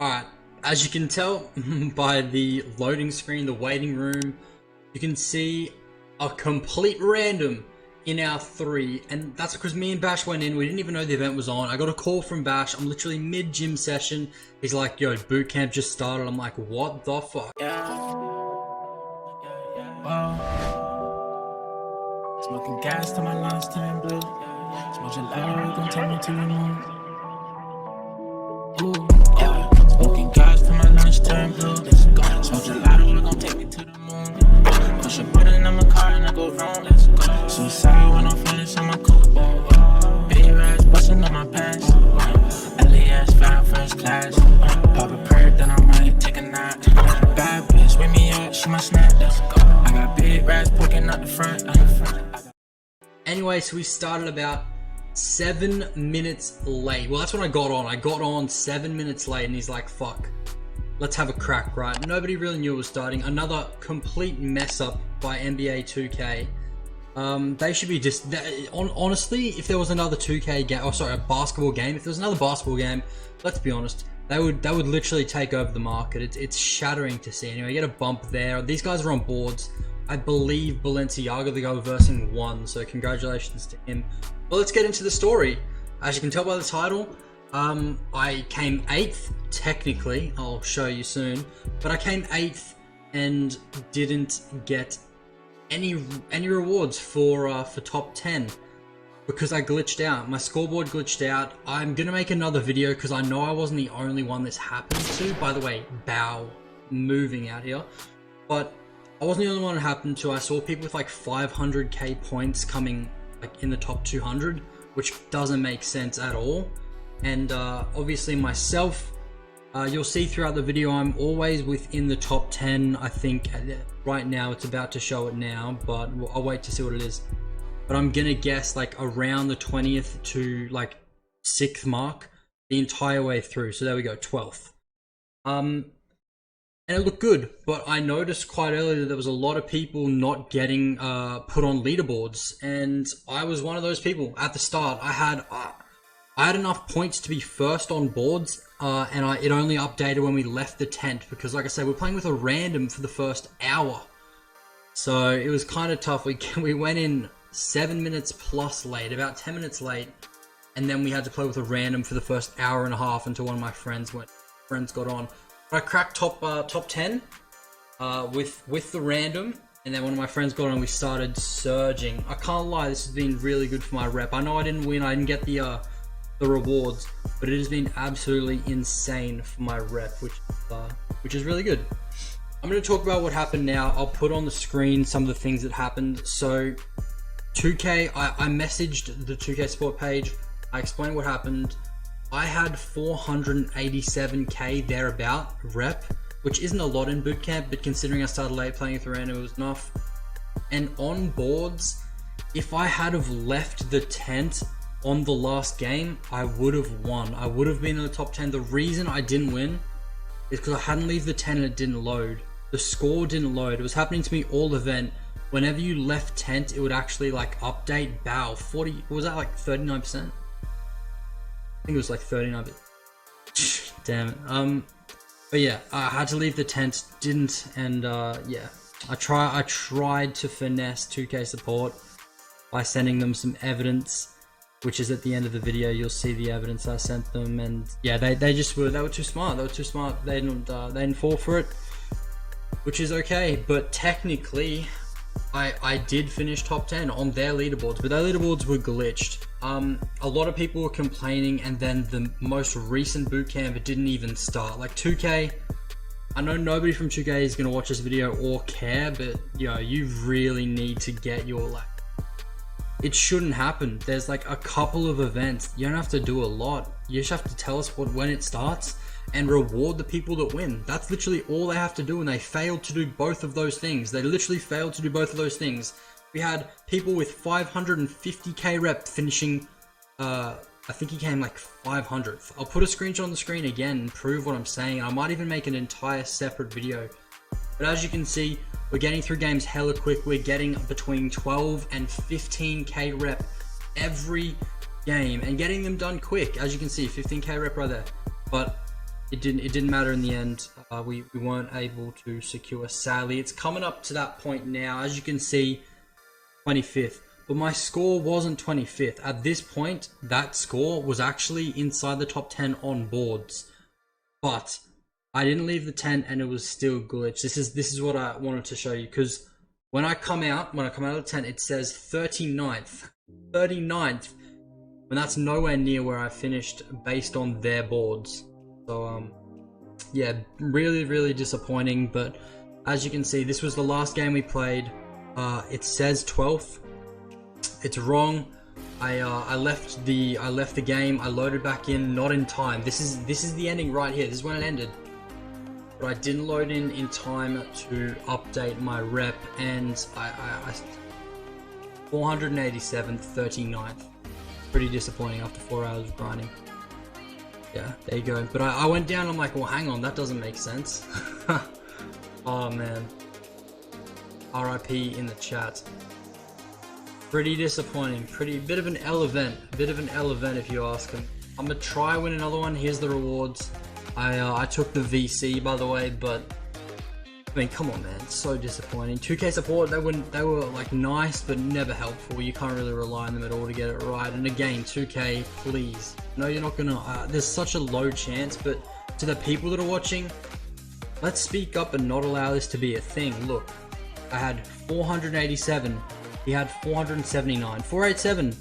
Alright, as you can tell by the loading screen, the waiting room, you can see a complete random in our 3, and that's because me and Bash went in. We didn't even know the event was on. I got a call from Bash. I'm literally mid gym session. He's like, yo, boot camp just started. I'm like, what the fuck? Smoking gas till my lungs turn blue. Smoking loud, gon' take me to the moon. Ooh, yeah. Smoking gas till my lungs turn blue. Smoking loud, gon' take me to the moon. Push a button on my car and I go wrong. Suicide when I'm finished on my coupe. Big ass bustin' on my pants. LAS flying first class. Pop a perk, then I might take a nap. Bad bitch, wake me up, she my snap. I got big rats poking out the front. Anyway, so we started about 7 minutes late. Well, that's when I got on. I got on 7 minutes late, and he's like, fuck, let's have a crack, right? Nobody really knew it was starting. Another complete mess up by NBA 2K. They should be just, honestly, if there was another 2K game, oh sorry, a basketball game, if there was another basketball game, let's be honest, they would literally take over the market. It's shattering to see. Anyway, you get a bump there. These guys are on boards. I believe Balenciaga, the guy versing, won, so congratulations to him. Well, let's get into the story. As you can tell by the title, I came 8th, technically, I'll show you soon, but I came 8th and didn't get any rewards for top 10 because I glitched out. My scoreboard glitched out. I'm gonna make another video because I know I wasn't the only one this happened to. By the way, bow moving out here, but I wasn't the only one it happened to. I saw people with like 500k points coming like in the top 200, which doesn't make sense at all. And obviously myself, you'll see throughout the video, I'm always within the top 10. I think right now it's about to show it now, but I'll wait to see what it is. But I'm gonna guess like around the 20th to like 6th mark the entire way through. So there we go, 12th. And it looked good, but I noticed quite early that there was a lot of people not getting put on leaderboards, and I was one of those people. At the start, I had enough points to be first on boards, and it only updated when we left the tent because, like I said, we're playing with a random for the first hour, so it was kind of tough. We went in 7 minutes plus late, about 10 minutes late, and then we had to play with a random for the first hour and a half until one of my friends got on. I cracked top 10 with the random, and then one of my friends got on and we started surging. I can't lie, this has been really good for my rep. I know I didn't win, I didn't get the rewards, but it has been absolutely insane for my rep, which is really good. I'm going to talk about what happened now. I'll put on the screen some of the things that happened. So 2K, I messaged the 2K support page, I explained what happened. I had 487k thereabout rep, which isn't a lot in bootcamp, but considering I started late playing with random, it was enough. And on boards, if I had have left the tent on the last game, I would have won. I would have been in the top 10. The reason I didn't win is because I hadn't leave the tent and it didn't load. The score didn't load. It was happening to me all event. Whenever you left tent, it would actually like update bow 40. What was that, like 39%? I think it was like 39, but damn it. But yeah, I had to leave the tent, didn't, and yeah, I tried to finesse 2K support by sending them some evidence, which is at the end of the video. You'll see the evidence I sent them, and yeah, they were too smart. They were too smart. They didn't fall for it, which is okay. But technically, I did finish top 10 on their leaderboards, but their leaderboards were glitched. A lot of people were complaining, and then the most recent bootcamp, it didn't even start. Like 2K, I know nobody from 2K is going to watch this video or care, but yo, you really need to get your, like, it shouldn't happen. There's like a couple of events. You don't have to do a lot. You just have to tell us when it starts and reward the people that win. That's literally all they have to do, and they failed to do both of those things. They literally failed to do both of those things. We had people with 550k rep finishing, I think he came like 500th. I'll put a screenshot on the screen again and prove what I'm saying. I might even make an entire separate video. But as you can see, we're getting through games hella quick. We're getting between 12 and 15k rep every game and getting them done quick. As you can see, 15k rep right there. But it didn't matter in the end. We weren't able to secure. Sadly, it's coming up to that point now. As you can see, 25th. But my score wasn't 25th. At this point, that score was actually inside the top 10 on boards. But I didn't leave the 10 and it was still glitched. This is what I wanted to show you, because when I come out of the 10, it says 39th. 39th. And that's nowhere near where I finished based on their boards. So yeah, really, really disappointing. But as you can see, this was the last game we played. It says 12th. It's wrong. I left the game. I loaded back in, not in time. This is the ending right here. This is when it ended. But I didn't load in time to update my rep, and I 487th, 39th. Pretty disappointing after 4 hours of grinding. Yeah, there you go. But I went down. I'm like, well, hang on, that doesn't make sense. Oh man. RIP in the chat. Pretty disappointing. Bit of an L event. If you ask him. I'm gonna try win another one. Here's the rewards. I took the VC, by the way, but I mean, come on, man, it's so disappointing. 2K support, they were like nice, but never helpful. You can't really rely on them at all to get it right. And again, 2K, please. No, you're not gonna. There's such a low chance, but to the people that are watching, let's speak up and not allow this to be a thing. Look, I had 487. He had 479. 487.